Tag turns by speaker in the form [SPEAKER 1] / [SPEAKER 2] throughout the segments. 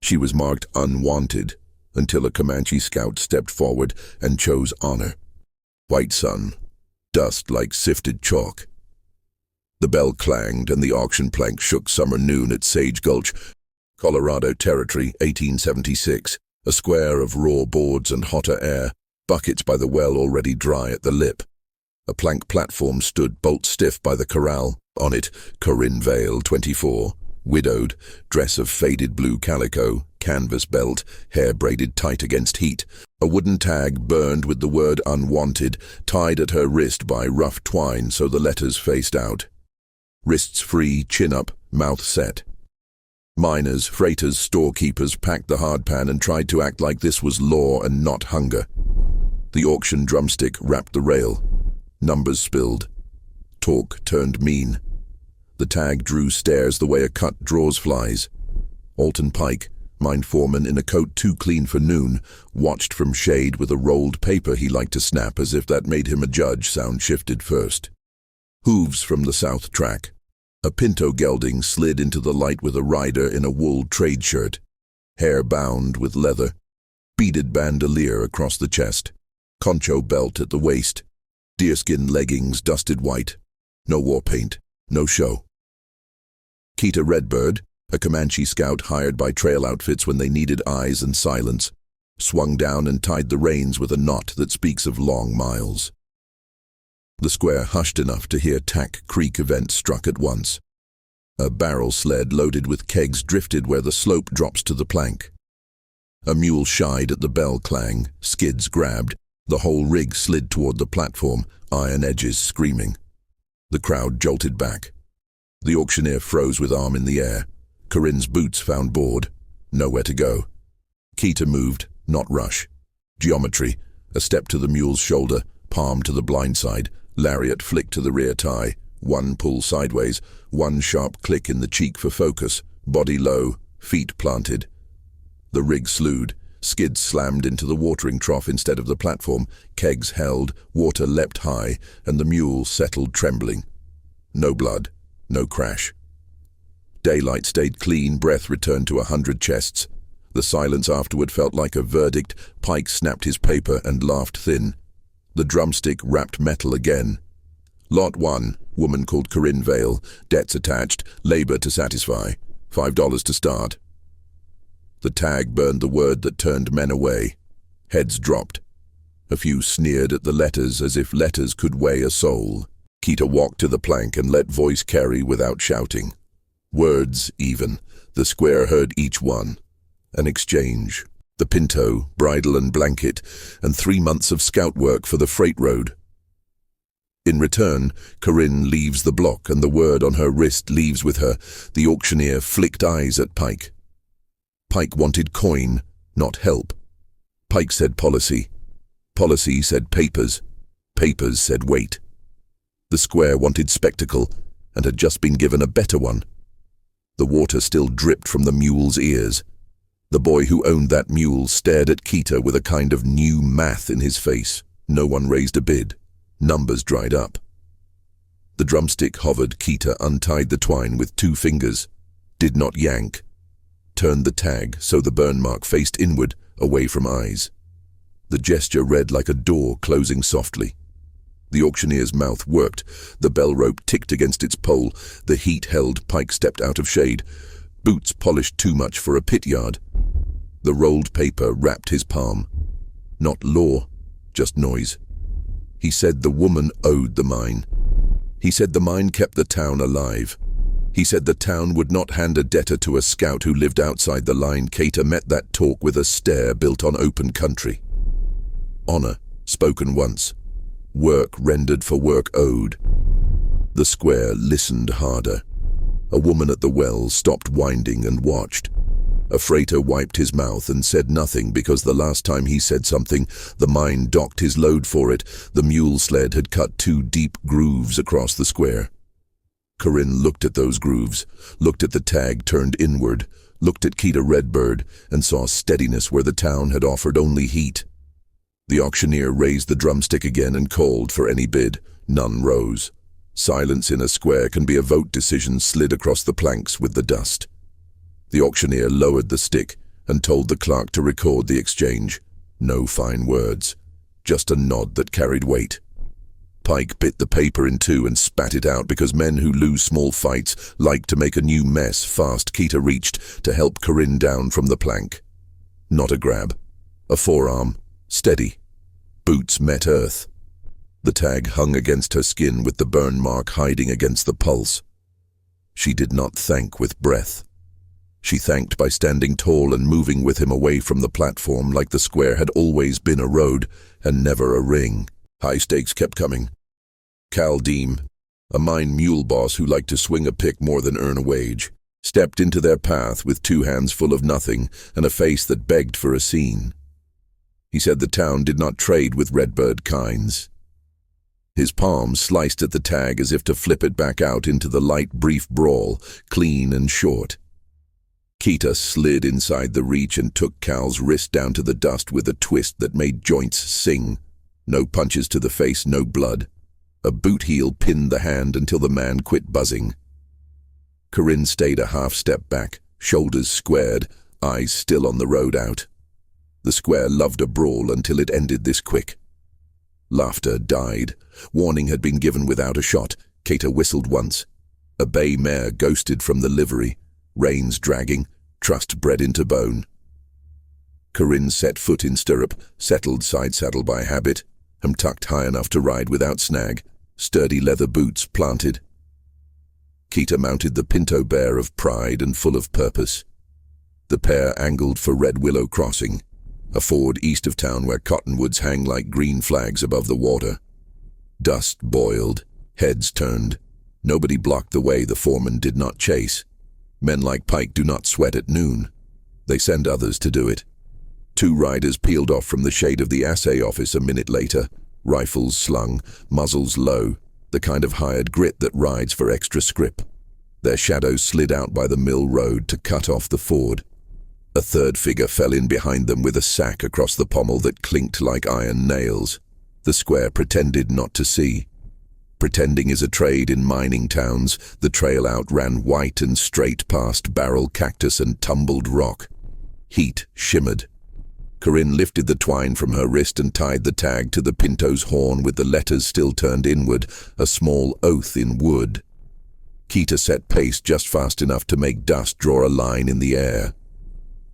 [SPEAKER 1] She was marked unwanted until a Comanche scout stepped forward and chose honor. White sun, dust like sifted chalk. The bell clanged and the auction plank shook summer noon at Sage Gulch, Colorado Territory, 1876, a square of raw boards and hotter air, buckets by the well already dry at the lip. A plank platform stood bolt stiff by the corral. On it, Corinne Vale, 24, widowed, dress of faded blue calico, canvas belt, hair braided tight against heat. A wooden tag burned with the word unwanted, tied at her wrist by rough twine so the letters faced out. Wrists free, chin up, mouth set. Miners, freighters, storekeepers packed the hardpan and tried to act like this was law and not hunger. The auction drumstick wrapped the rail. Numbers spilled. Talk turned mean. The tag drew stares the way a cut draws flies. Alton Pike, mine foreman in a coat too clean for noon, watched from shade with a rolled paper he liked to snap as if that made him a judge. Sound shifted first. Hooves from the south track. A pinto gelding slid into the light with a rider in a wool trade shirt, hair bound with leather, beaded bandolier across the chest, concho belt at the waist, deerskin leggings dusted white, no war paint, no show. Keita Redbird, a Comanche scout hired by trail outfits when they needed eyes and silence, swung down and tied the reins with a knot that speaks of long miles. The square hushed enough to hear Tack Creek events struck at once. A barrel sled loaded with kegs drifted where the slope drops to the plank. A mule shied at the bell clang, skids grabbed, the whole rig slid toward the platform, iron edges screaming. The crowd jolted back. The auctioneer froze with arm in the air. Corinne's boots found board. Nowhere to go. Keita moved, not rush. Geometry, a step to the mule's shoulder, palm to the blind side, lariat flick to the rear tie, one pull sideways, one sharp click in the cheek for focus, body low, feet planted. The rig slewed, skids slammed into the watering trough instead of the platform, kegs held, water leapt high, and the mule settled trembling. No blood, no crash. Daylight stayed clean, breath returned to 100 chests. The silence afterward felt like a verdict. Pike snapped his paper and laughed thin. The drumstick wrapped metal again. Lot 1, woman called Corinne Vale, debts attached, labor to satisfy, $5 to start. The tag burned the word that turned men away. Heads dropped. A few sneered at the letters as if letters could weigh a soul. Keita walked to the plank and let voice carry without shouting. Words, even. The square heard each one. An exchange. The pinto, bridle and blanket, and 3 months of scout work for the freight road. In return, Corinne leaves the block and the word on her wrist leaves with her. The auctioneer flicked eyes at Pike. Pike wanted coin, not help. Pike said policy. Policy said papers. Papers said wait. The square wanted spectacle and had just been given a better one. The water still dripped from the mule's ears. The boy who owned that mule stared at Keita with a kind of new math in his face. No one raised a bid. Numbers dried up. The drumstick hovered. Keita untied the twine with 2 fingers, did not yank, turned the tag so the burn mark faced inward, away from eyes. The gesture read like a door closing softly. The auctioneer's mouth worked. The bell rope ticked against its pole. The heat held. Pike stepped out of shade. Boots polished too much for a pit yard. The rolled paper wrapped his palm. Not law, just noise. He said the woman owed the mine. He said the mine kept the town alive. He said the town would not hand a debtor to a scout who lived outside the line. Keita met that talk with a stare built on open country. Honor, spoken once. Work rendered for work owed. The square listened harder. A woman at the well stopped winding and watched. A freighter wiped his mouth and said nothing because the last time he said something, the mine docked his load for it. The mule sled had cut 2 deep grooves across the square. Corinne looked at those grooves, looked at the tag turned inward, looked at Keita Redbird, and saw steadiness where the town had offered only heat. The auctioneer raised the drumstick again and called for any bid. None rose. Silence in a square can be a vote decision slid across the planks with the dust. The auctioneer lowered the stick, and told the clerk to record the exchange. No fine words, just a nod that carried weight. Pike bit the paper in two and spat it out because men who lose small fights like to make a new mess fast. Keita reached to help Corinne down from the plank. Not a grab. A forearm. Steady. Boots met earth. The tag hung against her skin with the burn mark hiding against the pulse. She did not thank with breath. She thanked by standing tall and moving with him away from the platform like the square had always been a road and never a ring. High stakes kept coming. Cal Deem, a mine mule boss who liked to swing a pick more than earn a wage, stepped into their path with 2 hands full of nothing and a face that begged for a scene. He said the town did not trade with redbird kinds. His palm sliced at the tag as if to flip it back out into the light, brief brawl, clean and short. Keita slid inside the reach and took Cal's wrist down to the dust with a twist that made joints sing. No punches to the face, no blood. A boot heel pinned the hand until the man quit buzzing. Corinne stayed a half step back, shoulders squared, eyes still on the road out. The square loved a brawl until it ended this quick. Laughter died. Warning had been given without a shot. Keita whistled once. A bay mare ghosted from the livery, reins dragging, trust bred into bone. Corinne set foot in stirrup, settled side saddle by habit, and tucked high enough to ride without snag, sturdy leather boots planted. Keita mounted the pinto bear of pride and full of purpose. The pair angled for Red Willow Crossing, a ford east of town where cottonwoods hang like green flags above the water. Dust boiled, heads turned. Nobody blocked the way the foreman did not chase. Men like Pike do not sweat at noon. They send others to do it. 2 riders peeled off from the shade of the assay office a minute later, rifles slung, muzzles low, the kind of hired grit that rides for extra scrip. Their shadows slid out by the mill road to cut off the ford. A 3rd figure fell in behind them with a sack across the pommel that clinked like iron nails. The square pretended not to see. Pretending is a trade in mining towns. The trail out ran white and straight past barrel cactus and tumbled rock. Heat shimmered. Corinne lifted the twine from her wrist and tied the tag to the pinto's horn with the letters still turned inward, a small oath in wood. Keita set pace just fast enough to make dust draw a line in the air.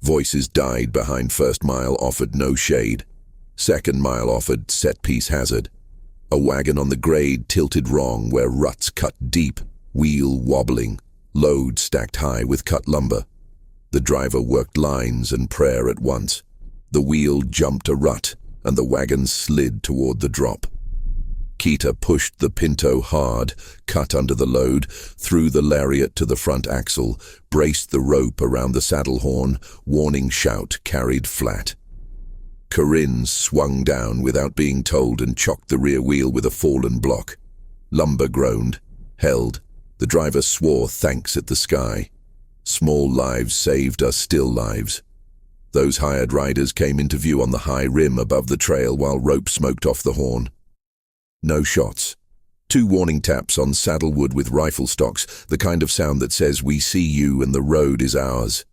[SPEAKER 1] Voices died behind 1st mile offered no shade. 2nd mile offered set-piece hazard. A wagon on the grade tilted wrong where ruts cut deep, wheel wobbling, load stacked high with cut lumber. The driver worked lines and prayer at once. The wheel jumped a rut, and the wagon slid toward the drop. Keita pushed the pinto hard, cut under the load, threw the lariat to the front axle, braced the rope around the saddle horn, warning shout carried flat. Corinne swung down without being told and chocked the rear wheel with a fallen block. Lumber groaned, held. The driver swore thanks at the sky. Small lives saved are still lives. Those hired riders came into view on the high rim above the trail while rope smoked off the horn. No shots. 2 warning taps on saddlewood with rifle stocks, the kind of sound that says we see you and the road is ours.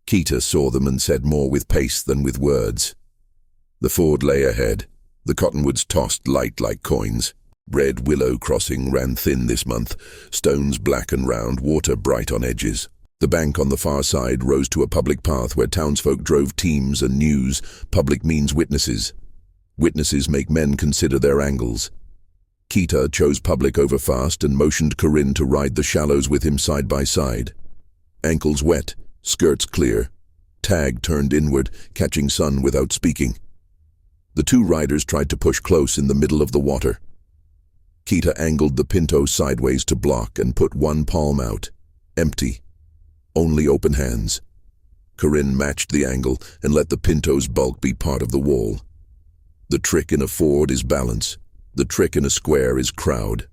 [SPEAKER 1] Keita saw them and said more with pace than with words. The ford lay ahead. The cottonwoods tossed light like coins. Red Willow Crossing ran thin this month, stones black and round, water bright on edges. The bank on the far side rose to a public path where townsfolk drove teams and news. Public means witnesses. Witnesses make men consider their angles. Keita chose public over fast and motioned Corinne to ride the shallows with him side by side. Ankles wet, skirts clear. Tag turned inward, catching sun without speaking. The 2 riders tried to push close in the middle of the water. Keita angled the pinto sideways to block and put 1 palm out. Empty. Only open hands. Corinne matched the angle and let the pinto's bulk be part of the wall. The trick in a ford is balance. The trick in a square is crowd.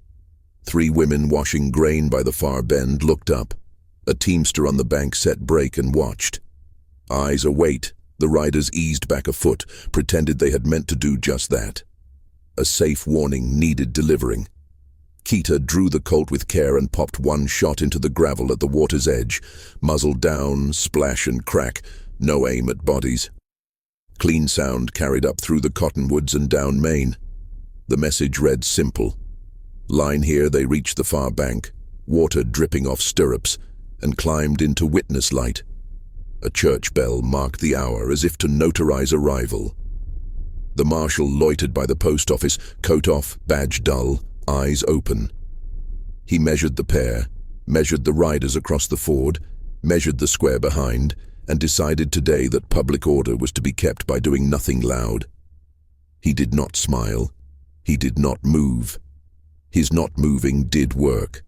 [SPEAKER 1] 3 women washing grain by the far bend looked up. A teamster on the bank set brake and watched. Eyes await, the riders eased back a foot, pretended they had meant to do just that. A safe warning needed delivering. Keita drew the Colt with care and popped 1 shot into the gravel at the water's edge. Muzzle down, splash and crack. No aim at bodies. Clean sound carried up through the cottonwoods and down Main. The message read simple. Line here, they reached the far bank, water dripping off stirrups, and climbed into witness light. A church bell marked the hour as if to notarize arrival. The marshal loitered by the post office, coat off, badge dull, eyes open. He measured the pair, measured the riders across the ford, measured the square behind, and decided today that public order was to be kept by doing nothing loud. He did not smile. He did not move. His not moving did work.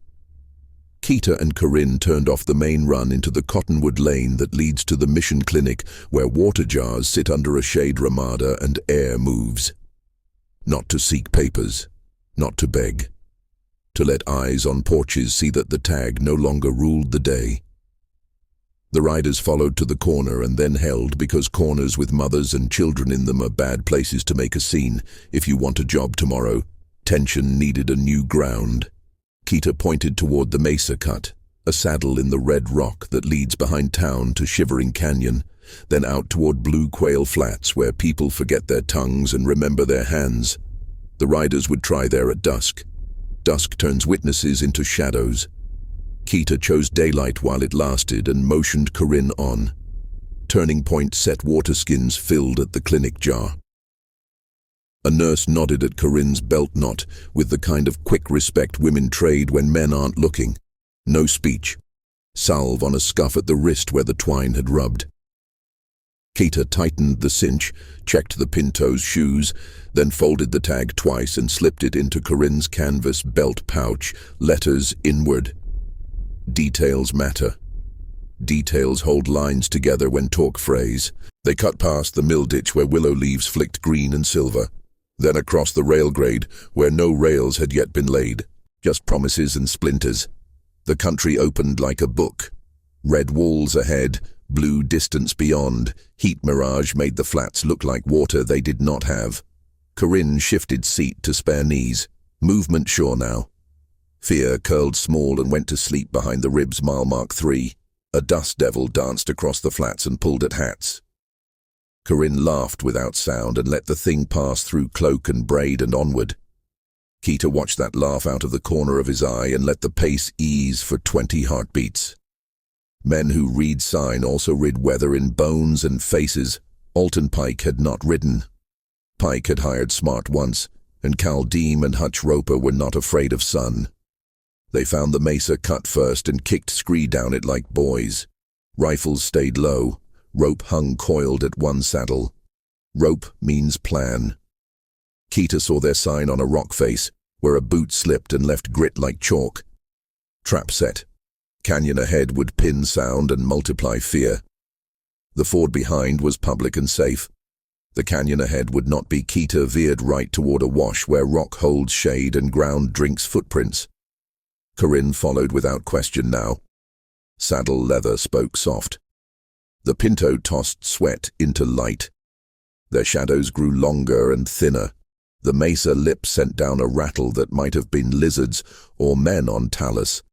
[SPEAKER 1] Keita and Corinne turned off the main run into the cottonwood lane that leads to the mission clinic where water jars sit under a shade ramada and air moves. Not to seek papers, not to beg. To let eyes on porches see that the tag no longer ruled the day. The riders followed to the corner and then held because corners with mothers and children in them are bad places to make a scene. If you want a job tomorrow, tension needed a new ground. Keita pointed toward the mesa cut, a saddle in the red rock that leads behind town to Shivering Canyon, then out toward Blue Quail Flats where people forget their tongues and remember their hands. The riders would try there at dusk. Dusk turns witnesses into shadows. Keita chose daylight while it lasted and motioned Corinne on. Turning point set water skins filled at the clinic jar. A nurse nodded at Corinne's belt knot with the kind of quick respect women trade when men aren't looking. No speech. Salve on a scuff at the wrist where the twine had rubbed. Keita tightened the cinch, checked the pinto's shoes, then folded the tag twice and slipped it into Corinne's canvas belt pouch, letters inward. Details matter. Details hold lines together when talk phrase. They cut past the mill ditch where willow leaves flicked green and silver. Then across the rail grade, where no rails had yet been laid, just promises and splinters. The country opened like a book. Red walls ahead, blue distance beyond. Heat mirage made the flats look like water they did not have. Corinne shifted seat to spare knees. Movement sure now. Fear curled small and went to sleep behind the ribs mile mark 3. A dust devil danced across the flats and pulled at hats. Corinne laughed without sound and let the thing pass through cloak and braid and onward. Keita watched that laugh out of the corner of his eye and let the pace ease for 20 heartbeats. Men who read sign also read weather in bones and faces. Alton Pike had not ridden. Pike had hired smart once, and Cal Deem and Hutch Roper were not afraid of sun. They found the mesa cut first and kicked scree down it like boys. Rifles stayed low. Rope hung coiled at one saddle. Rope means plan. Keita saw their sign on a rock face, where a boot slipped and left grit like chalk. Trap set. Canyon ahead would pin sound and multiply fear. The ford behind was public and safe. The canyon ahead would not be. Keita veered right toward a wash where rock holds shade and ground drinks footprints. Corinne followed without question now. Saddle leather spoke soft. The pinto tossed sweat into light. Their shadows grew longer and thinner. The mesa lip sent down a rattle that might have been lizards or men on talus.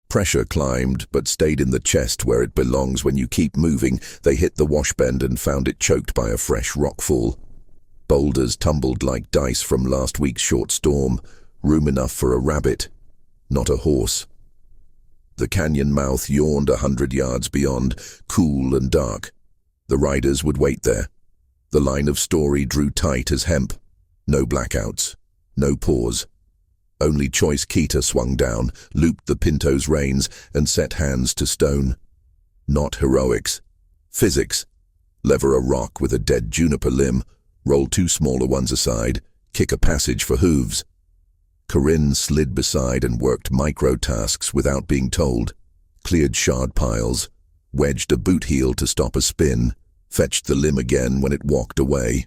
[SPEAKER 1] Pressure climbed, but stayed in the chest where it belongs when you keep moving. They hit the wash bend and found it choked by a fresh rockfall. Boulders tumbled like dice from last week's short storm. Room enough for a rabbit, not a horse. The canyon mouth yawned 100 yards beyond, cool and dark. The riders would wait there. The line of story drew tight as hemp. No blackouts. No pause. Only choice. Keita swung down, looped the pinto's reins, and set hands to stone. Not heroics. Physics. Lever a rock with a dead juniper limb, roll 2 smaller ones aside, kick a passage for hooves. Corinne slid beside and worked micro-tasks without being told. Cleared shard piles, wedged a boot heel to stop a spin, fetched the limb again when it walked away.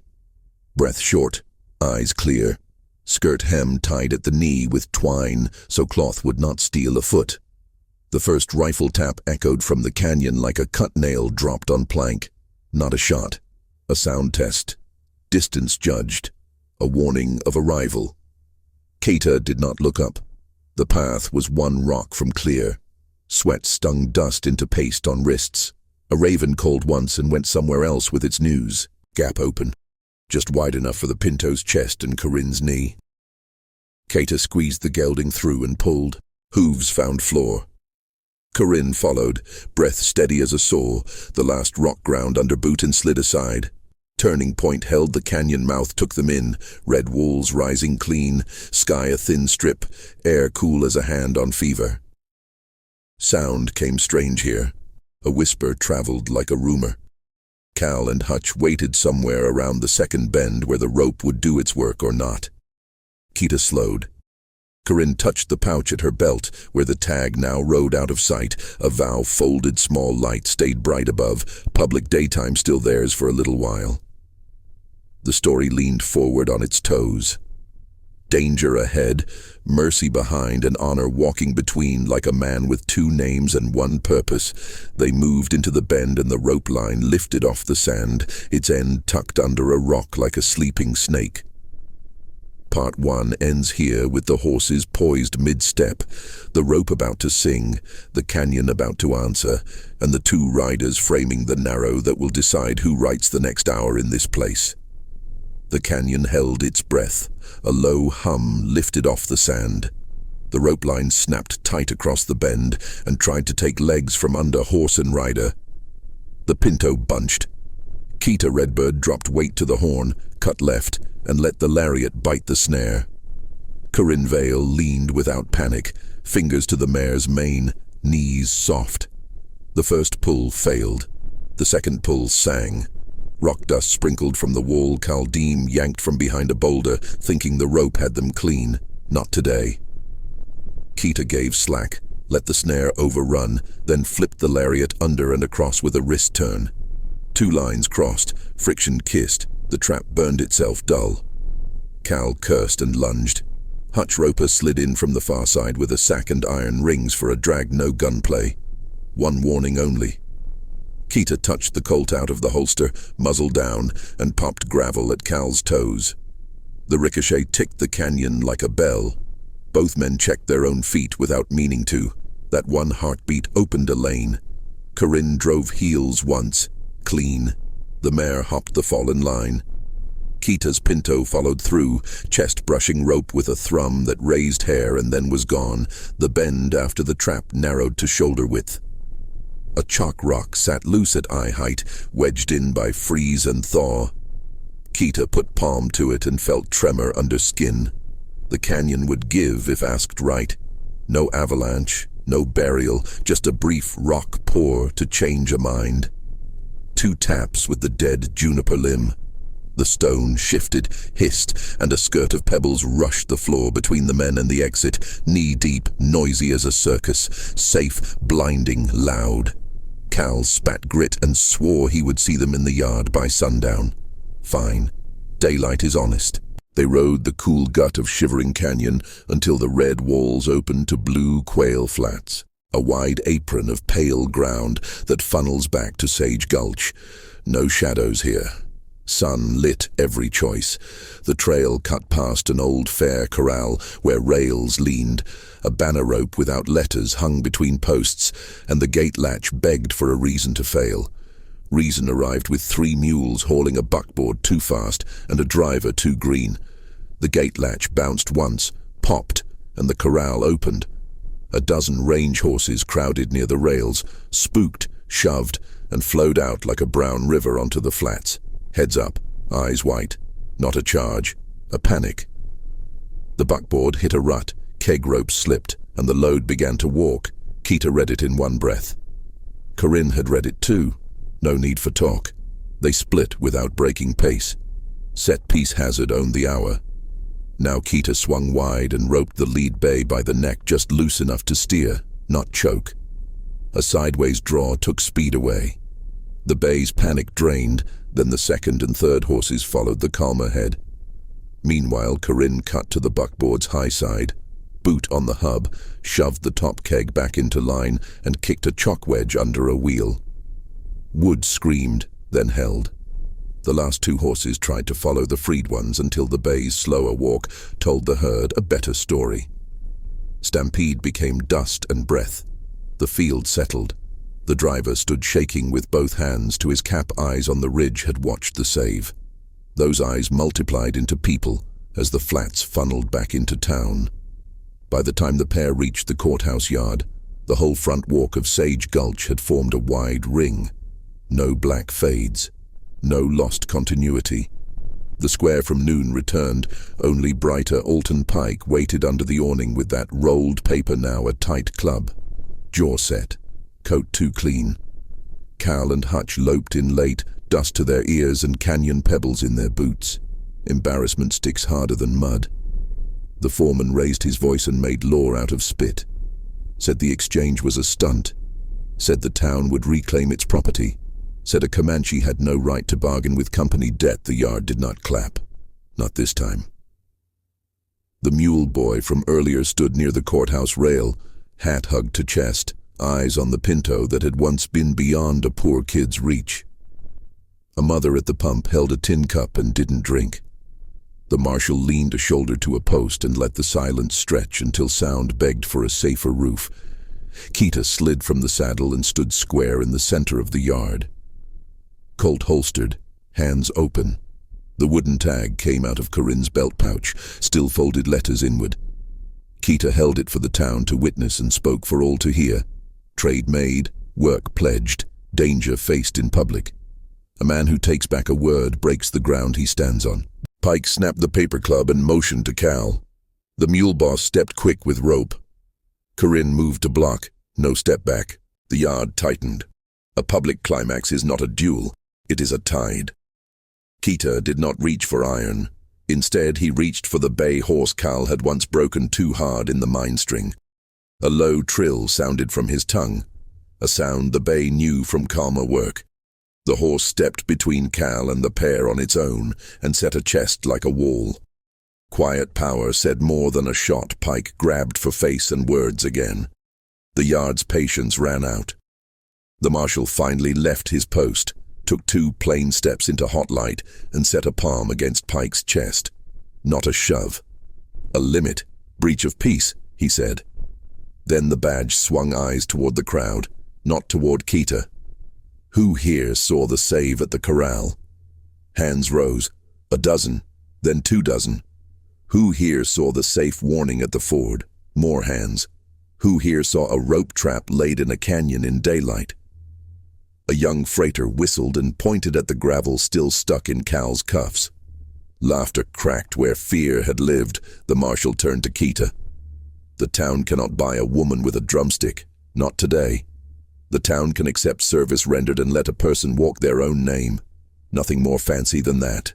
[SPEAKER 1] Breath short, eyes clear. Skirt hem tied at the knee with twine so cloth would not steal a foot. The first rifle tap echoed from the canyon like a cut nail dropped on plank. Not a shot. A sound test. Distance judged. A warning of arrival. Keita did not look up. The path was 1 rock from clear. Sweat stung dust into paste on wrists. A raven called once and went somewhere else with its news, gap open, just wide enough for the pinto's chest and Corinne's knee. Cater squeezed the gelding through and pulled. Hooves found floor. Corinne followed, breath steady as a saw, the last rock ground under boot and slid aside. Turning point held the canyon mouth, took them in, red walls rising clean, sky a thin strip, air cool as a hand on fever. Sound came strange here. A whisper traveled like a rumor. Cal and Hutch waited somewhere around the second bend where the rope would do its work or not. Keita slowed. Corinne touched the pouch at her belt, where the tag now rode out of sight. A vow-folded small light stayed bright above, public daytime still theirs for a little while. The story leaned forward on its toes. Danger ahead, mercy behind, and honor walking between like a man with two names and one purpose. They moved into the bend and the rope line lifted off the sand, its end tucked under a rock like a sleeping snake. Part 1 ends here with the horses poised mid-step, the rope about to sing, the canyon about to answer, and the two riders framing the narrow that will decide who writes the next hour in this place. The canyon held its breath. A low hum lifted off the sand. The rope line snapped tight across the bend and tried to take legs from under horse and rider. The pinto bunched. Keita Redbird dropped weight to the horn, cut left, and let the lariat bite the snare. Corinne Vale leaned without panic, fingers to the mare's mane, knees soft. The first pull failed. The second pull sang. Rock dust sprinkled from the wall. Khaldim yanked from behind a boulder, thinking the rope had them clean. Not today. Keita gave slack, let the snare overrun, then flipped the lariat under and across with a wrist turn. Two lines crossed, friction kissed, the trap burned itself dull. Cal cursed and lunged. Hutch Roper slid in from the far side with a sack and iron rings for a drag no gunplay. One warning only. Keita touched the Colt out of the holster, muzzle down, and popped gravel at Cal's toes. The ricochet ticked the canyon like a bell. Both men checked their own feet without meaning to. That one heartbeat opened a lane. Corinne drove heels once, clean. The mare hopped the fallen line. Keita's pinto followed through, chest brushing rope with a thrum that raised hair and then was gone. The bend after the trap narrowed to shoulder width. A chalk rock sat loose at eye height, wedged in by freeze and thaw. Keita put palm to it and felt tremor under skin. The canyon would give if asked right. No avalanche, no burial, just a brief rock pour to change a mind. 2 taps with the dead juniper limb. The stone shifted, hissed, and a skirt of pebbles rushed the floor between the men and the exit, knee-deep, noisy as a circus, safe, blinding, loud. Cal spat grit and swore he would see them in the yard by sundown. Fine. Daylight is honest. They rode the cool gut of Shivering Canyon until the red walls opened to blue quail flats, a wide apron of pale ground that funnels back to Sage Gulch. No shadows here. Sun lit every choice. The trail cut past an old fair corral where rails leaned. A banner rope without letters hung between posts, and the gate latch begged for a reason to fail. Reason arrived with 3 mules hauling a buckboard too fast and a driver too green. The gate latch bounced once, popped, and the corral opened. A dozen range horses crowded near the rails, spooked, shoved, and flowed out like a brown river onto the flats. Heads up, eyes white. Not a charge, a panic. The buckboard hit a rut, keg ropes slipped, and the load began to walk. Keita read it in one breath. Corinne had read it too. No need for talk. They split without breaking pace. Set-piece hazard owned the hour. Now Keita swung wide and roped the lead bay by the neck just loose enough to steer, not choke. A sideways draw took speed away. The bay's panic drained, then the second and third horses followed the calmer head. Meanwhile, Corinne cut to the buckboard's high side, boot on the hub, shoved the top keg back into line, and kicked a chock wedge under a wheel. Wood screamed, then held. The last 2 horses tried to follow the freed ones until the bay's slower walk told the herd a better story. Stampede became dust and breath. The field settled. The driver stood shaking with both hands to his cap. Eyes on the ridge had watched the save. Those eyes multiplied into people as the flats funneled back into town. By the time the pair reached the courthouse yard, the whole front walk of Sage Gulch had formed a wide ring. No black fades, no lost continuity. The square from noon returned. Only brighter Alton Pike waited under the awning with that rolled paper now a tight club. Jaw set, coat too clean. Cal and Hutch loped in late, dust to their ears and canyon pebbles in their boots. Embarrassment sticks harder than mud. The foreman raised his voice and made law out of spit. Said the exchange was a stunt. Said the town would reclaim its property. Said a Comanche had no right to bargain with company debt. The yard did not clap. Not this time. The mule boy from earlier stood near the courthouse rail, hat hugged to chest, eyes on the pinto that had once been beyond a poor kid's reach. A mother at the pump held a tin cup and didn't drink. The marshal leaned a shoulder to a post and let the silence stretch until sound begged for a safer roof. Keita slid from the saddle and stood square in the center of the yard. Colt holstered, hands open. The wooden tag came out of Corinne's belt pouch, still folded letters inward. Keita held it for the town to witness and spoke for all to hear. Trade made, work pledged, danger faced in public. A man who takes back a word breaks the ground he stands on. Pike snapped the paper club and motioned to Cal. The mule boss stepped quick with rope. Corinne moved to block, no step back. The yard tightened. A public climax is not a duel, it is a tide. Keita did not reach for iron. Instead, he reached for the bay horse Cal had once broken too hard in the mine string. A low trill sounded from his tongue, a sound the bay knew from calmer work. The horse stepped between Cal and the pair on its own and set a chest like a wall. Quiet power said more than a shot. Pike grabbed for face and words again. The yard's patience ran out. The marshal finally left his post, took 2 plain steps into hot light and set a palm against Pike's chest. Not a shove. A limit, breach of peace, he said. Then the badge swung eyes toward the crowd, not toward Keita. Who here saw the save at the corral? Hands rose, 12, then 24. Who here saw the safe warning at the ford? More hands. Who here saw a rope trap laid in a canyon in daylight? A young freighter whistled and pointed at the gravel still stuck in Cal's cuffs. Laughter cracked where fear had lived. The marshal turned to Keita. The town cannot buy a woman with a drumstick, not today. The town can accept service rendered and let a person walk their own name. Nothing more fancy than that.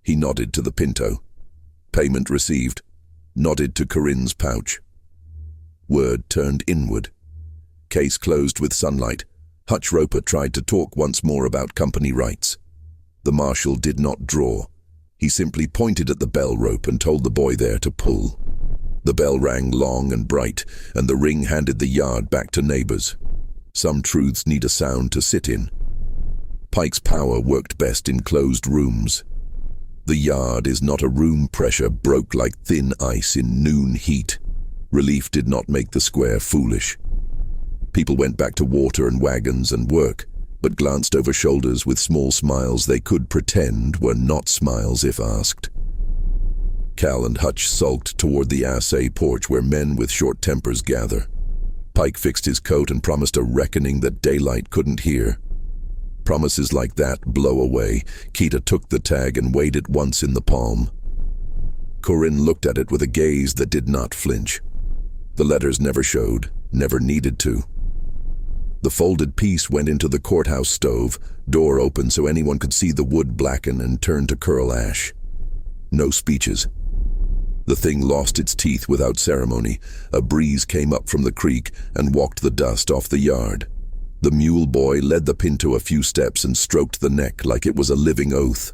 [SPEAKER 1] He nodded to the pinto. Payment received. Nodded to Corinne's pouch. Word turned inward. Case closed with sunlight. Hutch Roper tried to talk once more about company rights. The marshal did not draw. He simply pointed at the bell rope and told the boy there to pull. The bell rang long and bright, and the ring handed the yard back to neighbors. Some truths need a sound to sit in. Pike's power worked best in closed rooms. The yard is not a room. Pressure broke like thin ice in noon heat. Relief did not make the square foolish. People went back to water and wagons and work, but glanced over shoulders with small smiles they could pretend were not smiles if asked. Cal and Hutch sulked toward the assay porch where men with short tempers gather. Pike fixed his coat and promised a reckoning that daylight couldn't hear. Promises like that blow away. Keita took the tag and weighed it once in the palm. Corinne looked at it with a gaze that did not flinch. The letters never showed, never needed to. The folded piece went into the courthouse stove, door open so anyone could see the wood blacken and turn to curl ash. No speeches. The thing lost its teeth without ceremony. A breeze came up from the creek and walked the dust off the yard. The mule boy led the pinto a few steps and stroked the neck like it was a living oath.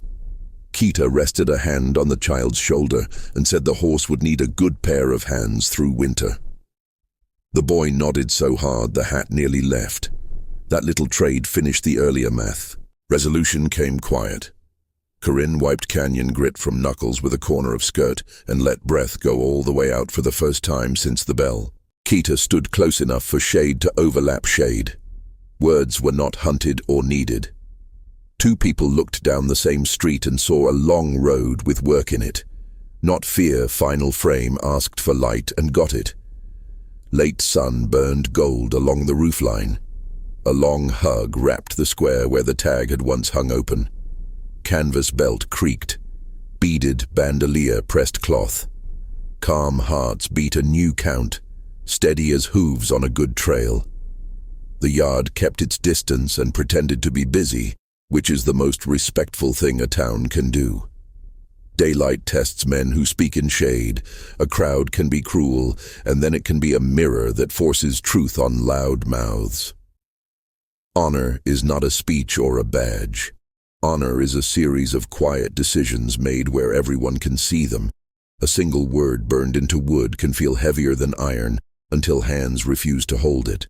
[SPEAKER 1] Keita rested a hand on the child's shoulder and said the horse would need a good pair of hands through winter. The boy nodded so hard the hat nearly left. That little trade finished the earlier math. Resolution came quiet. Corinne wiped canyon grit from knuckles with a corner of skirt and let breath go all the way out for the first time since the bell. Keita stood close enough for shade to overlap shade. Words were not hunted or needed. Two people looked down the same street and saw a long road with work in it. Not fear, final frame asked for light and got it. Late sun burned gold along the roofline. A long hug wrapped the square where the tag had once hung open. Canvas belt creaked. Beaded bandolier pressed cloth. Calm hearts beat a new count, steady as hooves on a good trail. The yard kept its distance and pretended to be busy, which is the most respectful thing a town can do. Daylight tests men who speak in shade. A crowd can be cruel, and then it can be a mirror that forces truth on loud mouths. Honor is not a speech or a badge. Honor is a series of quiet decisions made where everyone can see them. A single word burned into wood can feel heavier than iron until hands refuse to hold it.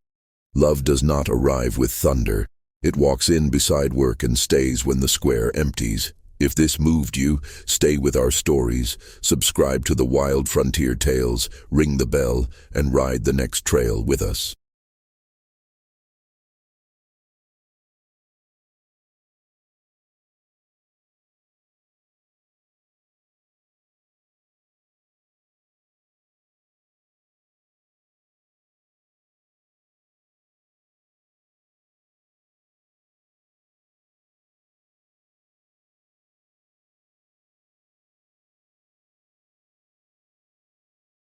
[SPEAKER 1] Love does not arrive with thunder. It walks in beside work and stays when the square empties. If this moved you, stay with our stories, subscribe to the Wild Frontier Tales, ring the bell, and ride the next trail with us.